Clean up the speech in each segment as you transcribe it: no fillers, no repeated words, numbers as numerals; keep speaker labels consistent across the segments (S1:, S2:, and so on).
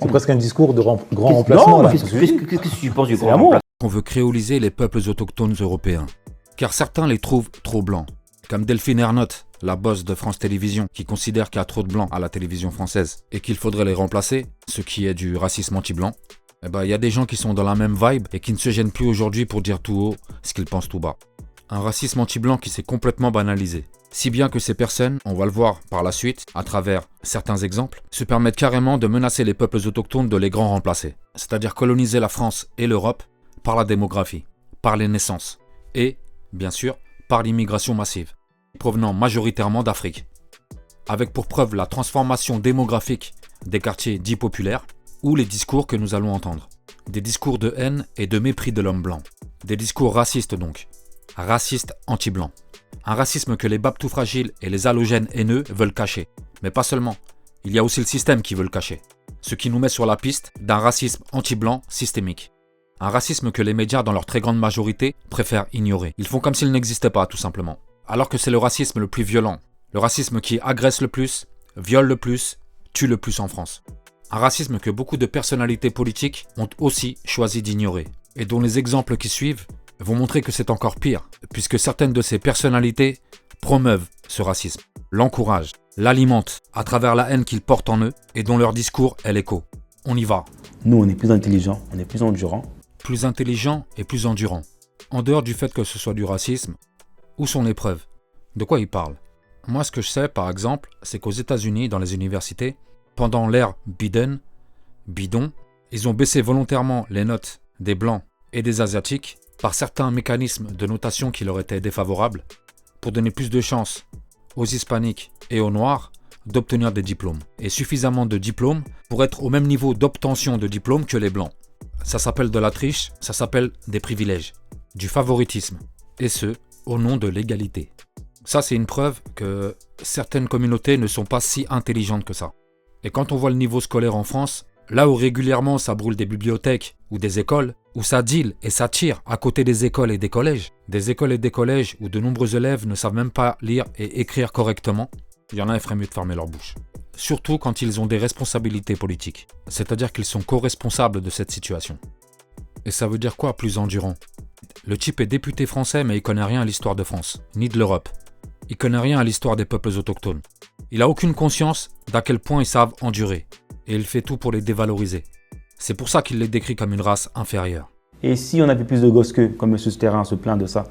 S1: C'est presque un discours de grand remplacement.
S2: Non,
S1: là.
S2: qu'est-ce que tu penses du grand remplacement?
S3: On veut créoliser les peuples autochtones européens, car certains les trouvent trop blancs, comme Delphine Ernotte, la boss de France Télévisions, qui considère qu'il y a trop de blancs à la télévision française et qu'il faudrait les remplacer, ce qui est du racisme anti-blanc. Il y a des gens qui sont dans la même vibe et qui ne se gênent plus aujourd'hui pour dire tout haut ce qu'ils pensent tout bas. Un racisme anti-blanc qui s'est complètement banalisé. Si bien que ces personnes, on va le voir par la suite, à travers certains exemples, se permettent carrément de menacer les peuples autochtones de les grands remplacer. C'est-à-dire coloniser la France et l'Europe par la démographie, par les naissances et, bien sûr, par l'immigration massive, provenant majoritairement d'Afrique. Avec pour preuve la transformation démographique des quartiers dits populaires ou les discours que nous allons entendre. Des discours de haine et de mépris de l'homme blanc. Des discours racistes donc. Racistes anti-blancs. Un racisme que les baptous fragiles et les halogènes haineux veulent cacher. Mais pas seulement. Il y a aussi le système qui veut le cacher. Ce qui nous met sur la piste d'un racisme anti-blanc systémique. Un racisme que les médias, dans leur très grande majorité, préfèrent ignorer. Ils font comme s'il n'existait pas, tout simplement. Alors que c'est le racisme le plus violent. Le racisme qui agresse le plus, viole le plus, tue le plus en France. Un racisme que beaucoup de personnalités politiques ont aussi choisi d'ignorer. Et dont les exemples qui suivent vont montrer que c'est encore pire, puisque certaines de ces personnalités promeuvent ce racisme, l'encouragent, l'alimentent à travers la haine qu'ils portent en eux et dont leur discours est l'écho. On y va.
S2: Nous, on est plus intelligents, on est plus endurants.
S3: Plus intelligent et plus endurant. En dehors du fait que ce soit du racisme, où sont les preuves? De quoi ils parlent? Moi, ce que je sais, par exemple, c'est qu'aux États-Unis, dans les universités, pendant l'ère bidon, ils ont baissé volontairement les notes des Blancs et des Asiatiques par certains mécanismes de notation qui leur étaient défavorables pour donner plus de chances aux Hispaniques et aux Noirs d'obtenir des diplômes. Et suffisamment de diplômes pour être au même niveau d'obtention de diplômes que les Blancs. Ça s'appelle de la triche, ça s'appelle des privilèges, du favoritisme, et ce, au nom de l'égalité. Ça, c'est une preuve que certaines communautés ne sont pas si intelligentes que ça. Et quand on voit le niveau scolaire en France, là où régulièrement ça brûle des bibliothèques ou des écoles, où ça deal et ça tire à côté des écoles et des collèges où de nombreux élèves ne savent même pas lire et écrire correctement, il y en a, il ferait mieux de fermer leur bouche. Surtout quand ils ont des responsabilités politiques, c'est-à-dire qu'ils sont co-responsables de cette situation. Et ça veut dire quoi, plus endurant? Le type est député français, mais il connaît rien à l'histoire de France, ni de l'Europe. Il connaît rien à l'histoire des peuples autochtones. Il a aucune conscience d'à quel point ils savent endurer. Et il fait tout pour les dévaloriser. C'est pour ça qu'il les décrit comme une race inférieure.
S2: Et si on avait plus de gosses qu'eux, comme M. Sterrin se plaint de ça,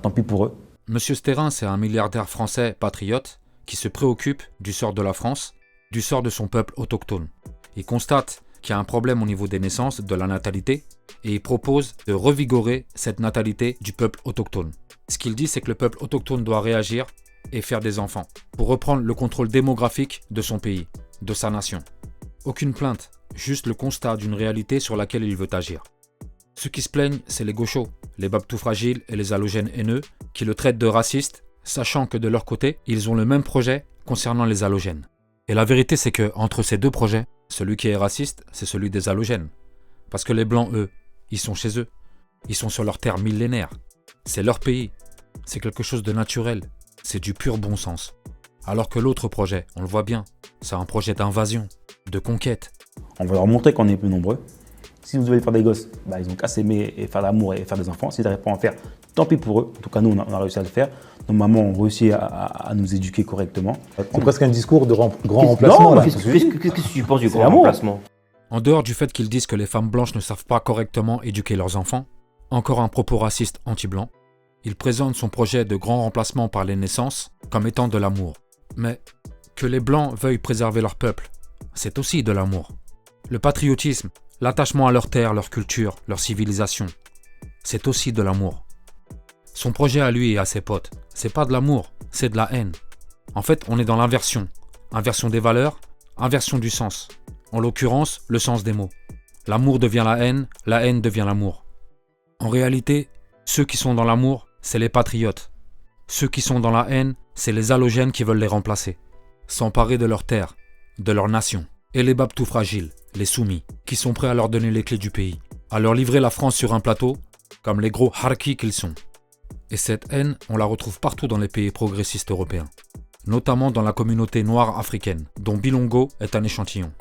S2: tant pis pour eux.
S3: M. Sterrin, c'est un milliardaire français patriote qui se préoccupe du sort de la France, du sort de son peuple autochtone. Il constate qu'il y a un problème au niveau des naissances, de la natalité, et il propose de revigorer cette natalité du peuple autochtone. Ce qu'il dit, c'est que le peuple autochtone doit réagir et faire des enfants, pour reprendre le contrôle démographique de son pays, de sa nation. Aucune plainte, juste le constat d'une réalité sur laquelle il veut agir. Ceux qui se plaignent, c'est les gauchos, les baptous fragiles et les halogènes haineux, qui le traitent de raciste, sachant que de leur côté, ils ont le même projet concernant les halogènes. Et la vérité, c'est que entre ces deux projets, celui qui est raciste, c'est celui des halogènes. Parce que les blancs, eux, ils sont chez eux. Ils sont sur leur terre millénaire. C'est leur pays. C'est quelque chose de naturel. C'est du pur bon sens. Alors que l'autre projet, on le voit bien, c'est un projet d'invasion, de conquête.
S2: On va leur montrer qu'on est plus nombreux. Si vous devez faire des gosses, ils ont qu'à s'aimer et faire l'amour et faire des enfants. S'ils n'arrivent pas à en faire, tant pis pour eux. En tout cas, nous, on a réussi à le faire. Nos mamans ont réussi à nous éduquer correctement.
S1: C'est presque un discours de grand remplacement.
S2: Non,
S1: là.
S2: qu'est-ce que tu penses du grand remplacement?
S3: En dehors du fait qu'ils disent que les femmes blanches ne savent pas correctement éduquer leurs enfants, encore un propos raciste anti-blanc, il présente son projet de grand remplacement par les naissances comme étant de l'amour. Mais que les blancs veuillent préserver leur peuple, c'est aussi de l'amour. Le patriotisme, l'attachement à leur terre, leur culture, leur civilisation, c'est aussi de l'amour. Son projet à lui et à ses potes, c'est pas de l'amour, c'est de la haine. En fait, on est dans l'inversion. Inversion des valeurs, inversion du sens. En l'occurrence, le sens des mots. L'amour devient la haine devient l'amour. En réalité, ceux qui sont dans l'amour, c'est les patriotes. Ceux qui sont dans la haine, c'est les halogènes qui veulent les remplacer. S'emparer de leur terre, de leur nation. Et les baptous fragiles, les soumis, qui sont prêts à leur donner les clés du pays, à leur livrer la France sur un plateau, comme les gros harkis qu'ils sont. Et cette haine, on la retrouve partout dans les pays progressistes européens, notamment dans la communauté noire africaine, dont Bilongo est un échantillon.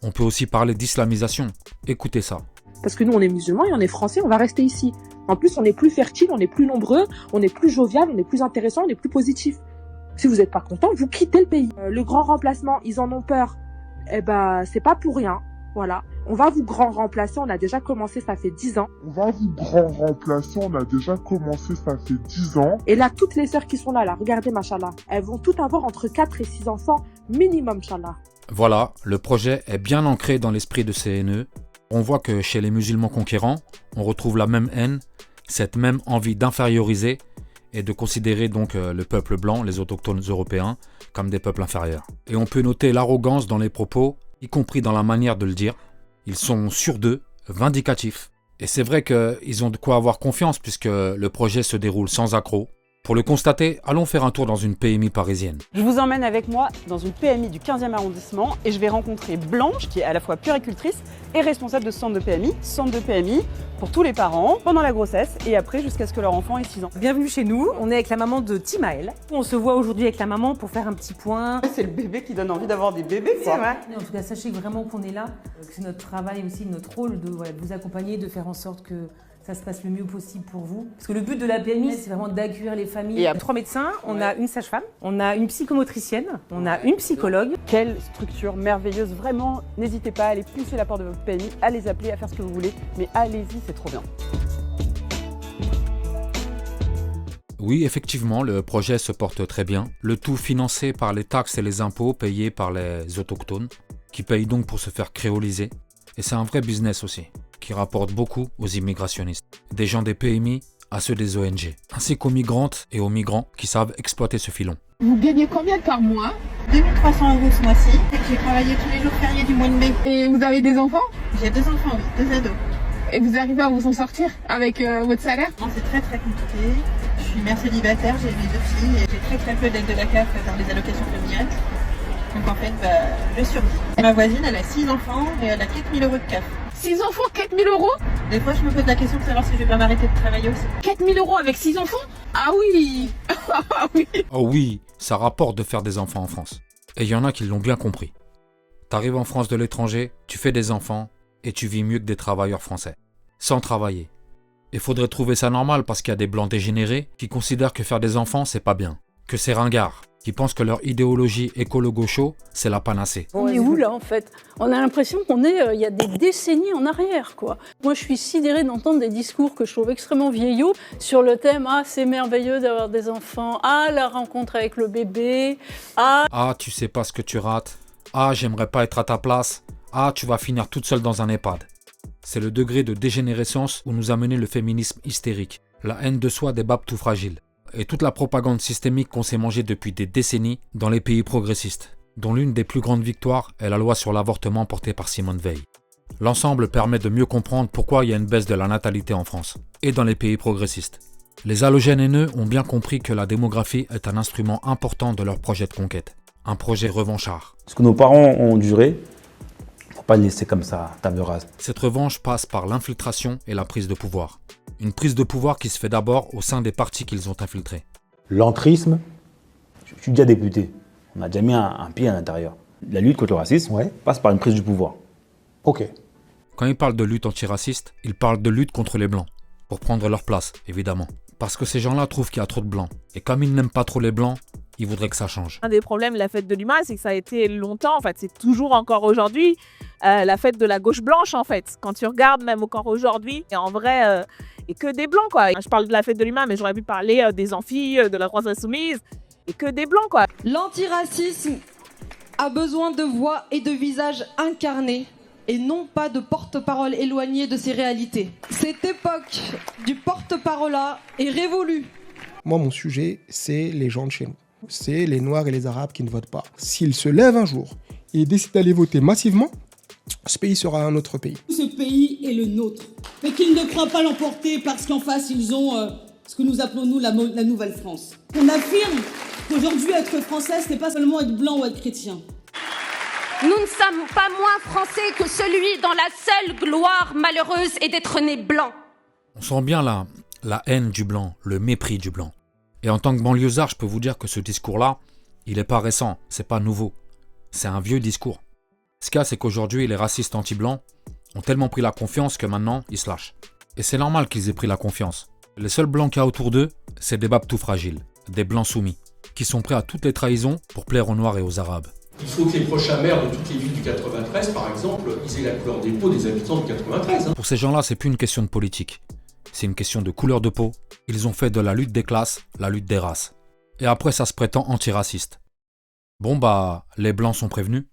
S3: On peut aussi parler d'islamisation. Écoutez ça.
S4: Parce que nous, on est musulmans et on est français, on va rester ici. En plus, on est plus fertile, on est plus nombreux, on est plus jovial, on est plus intéressant, on est plus positif. Si vous n'êtes pas content, vous quittez le pays. Le grand remplacement, ils en ont peur. Eh ben, c'est pas pour rien. Voilà. On va vous grand remplacer, on a déjà commencé, ça fait 10 ans.
S5: On va vous grand remplacer, on a déjà commencé, ça fait 10 ans.
S4: Et là, toutes les sœurs qui sont là, regardez, machallah, elles vont toutes avoir entre 4 et 6 enfants minimum, machallah.
S3: Voilà, le projet est bien ancré dans l'esprit de CNE. On voit que chez les musulmans conquérants, on retrouve la même haine, cette même envie d'inférioriser et de considérer donc le peuple blanc, les autochtones européens, comme des peuples inférieurs. Et on peut noter l'arrogance dans les propos, y compris dans la manière de le dire. Ils sont sûrs d'eux, vindicatifs. Et c'est vrai qu'ils ont de quoi avoir confiance puisque le projet se déroule sans accroc. Pour le constater, allons faire un tour dans une PMI parisienne.
S6: Je vous emmène avec moi dans une PMI du 15e arrondissement et je vais rencontrer Blanche, qui est à la fois puéricultrice et responsable de ce centre de PMI pour tous les parents, pendant la grossesse et après jusqu'à ce que leur enfant ait 6 ans.
S7: Bienvenue chez nous, on est avec la maman de Timaël. On se voit aujourd'hui avec la maman pour faire un petit point.
S6: C'est le bébé qui donne envie d'avoir des bébés, quoi.
S7: C'est vrai. En tout cas, sachez vraiment qu'on est là, que c'est notre travail aussi, notre rôle de vous accompagner, de faire en sorte que ça se passe le mieux possible pour vous. Parce que le but de la PMI, c'est vraiment d'accueillir les familles. Il y a 3 médecins, on a une sage-femme, on a une psychomotricienne, on a une psychologue.
S6: Quelle structure merveilleuse, vraiment, n'hésitez pas à aller pousser la porte de votre PMI, à les appeler, à faire ce que vous voulez, mais allez-y, c'est trop bien.
S3: Oui, effectivement, le projet se porte très bien. Le tout financé par les taxes et les impôts payés par les autochtones, qui payent donc pour se faire créoliser. Et c'est un vrai business aussi, qui rapporte beaucoup aux immigrationnistes, des gens des PMI à ceux des ONG, ainsi qu'aux migrantes et aux migrants qui savent exploiter ce filon.
S8: Vous gagnez combien par mois?
S9: 2300 € ce mois-ci. J'ai travaillé tous les jours fériés du mois de mai.
S8: Et vous avez des enfants?
S9: J'ai 2 enfants, oui, 2 ados.
S8: Et vous arrivez à vous en sortir avec votre salaire?
S9: Non, c'est très très compliqué. Je suis mère célibataire, j'ai mes 2 filles et j'ai très peu d'aide de la CAF dans les allocations familiales. Donc en fait, je survis. Ma voisine, elle a 6 enfants et elle a 4000 € de CAF.
S8: 6 enfants, 4000 €?
S9: Des fois, je me pose la question de savoir si je vais pas m'arrêter de travailler aussi.
S8: 4000 € avec 6 enfants? Ah oui. Ah oui.
S3: Oh oui, ça rapporte de faire des enfants en France. Et il y en a qui l'ont bien compris. T'arrives en France de l'étranger, tu fais des enfants et tu vis mieux que des travailleurs français. Sans travailler. Il faudrait trouver ça normal parce qu'il y a des blancs dégénérés qui considèrent que faire des enfants, c'est pas bien. Que c'est ringard. Qui pensent que leur idéologie écolo-gaucho, c'est la panacée.
S10: On est où là en fait? On a l'impression qu'on est il y a des décennies en arrière quoi. Moi je suis sidérée d'entendre des discours que je trouve extrêmement vieillots sur le thème « Ah c'est merveilleux d'avoir des enfants »,« Ah la rencontre avec le bébé »,«
S3: Ah tu sais pas ce que tu rates »,« Ah j'aimerais pas être à ta place »,« Ah tu vas finir toute seule dans un EHPAD ». C'est le degré de dégénérescence où nous a mené le féminisme hystérique, la haine de soi des babes tout fragiles. Et toute la propagande systémique qu'on s'est mangée depuis des décennies dans les pays progressistes, dont l'une des plus grandes victoires est la loi sur l'avortement portée par Simone Veil. L'ensemble permet de mieux comprendre pourquoi il y a une baisse de la natalité en France, et dans les pays progressistes. Les halogènes haineux ont bien compris que la démographie est un instrument important de leur projet de conquête, un projet revanchard.
S2: Ce que nos parents ont duré, faut pas le laisser comme ça, table rase.
S3: Cette revanche passe par l'infiltration et la prise de pouvoir. Une prise de pouvoir qui se fait d'abord au sein des partis qu'ils ont infiltrés.
S1: L'entrisme,
S2: Je suis déjà député, on a déjà mis un pied à l'intérieur. La lutte contre le racisme passe par une prise du pouvoir.
S1: ok.
S3: Quand ils parlent de lutte antiraciste, ils parlent de lutte contre les blancs, pour prendre leur place, évidemment. Parce que ces gens-là trouvent qu'il y a trop de blancs. Et comme ils n'aiment pas trop les blancs, ils voudraient que ça change.
S11: Un des problèmes de la fête de l'humain, c'est que ça a été longtemps, en fait, c'est toujours encore aujourd'hui, la fête de la gauche blanche, en fait. Quand tu regardes, même encore aujourd'hui, et en vrai, et que des blancs, quoi. Je parle de la fête de l'humain, mais j'aurais pu parler des amphis, de la France insoumise, et que des blancs, quoi.
S12: L'antiracisme a besoin de voix et de visages incarnés, et non pas de porte-parole éloignés de ces réalités. Cette époque du porte-parole-là est révolue.
S13: Moi, mon sujet, c'est les gens de chez nous. C'est les Noirs et les Arabes qui ne votent pas. S'ils se lèvent un jour et décident d'aller voter massivement, ce pays sera un autre pays.
S14: Ce pays est le nôtre. Mais qu'ils ne croient pas l'emporter parce qu'en face, ils ont ce que nous appelons, nous, la Nouvelle France. On affirme qu'aujourd'hui, être français, ce n'est pas seulement être blanc ou être chrétien.
S15: Nous ne sommes pas moins français que celui dont la seule gloire malheureuse est d'être né blanc.
S3: On sent bien la haine du blanc, le mépris du blanc. Et en tant que banlieusard, je peux vous dire que ce discours-là, il n'est pas récent, c'est pas nouveau. C'est un vieux discours. Ce qu'il y a, c'est qu'aujourd'hui, les racistes anti-blancs ont tellement pris la confiance que maintenant, ils se lâchent. Et c'est normal qu'ils aient pris la confiance. Les seuls blancs qu'il y a autour d'eux, c'est des babes tout fragiles, des blancs soumis, qui sont prêts à toutes les trahisons pour plaire aux Noirs et aux Arabes.
S16: Il faut que les prochains maires de toutes les villes du 93, par exemple, ils aient la couleur des peaux des habitants du 93.
S3: Pour ces gens-là, c'est plus une question de politique. C'est une question de couleur de peau. Ils ont fait de la lutte des classes, la lutte des races. Et après, ça se prétend antiraciste. Bon bah, les blancs sont prévenus.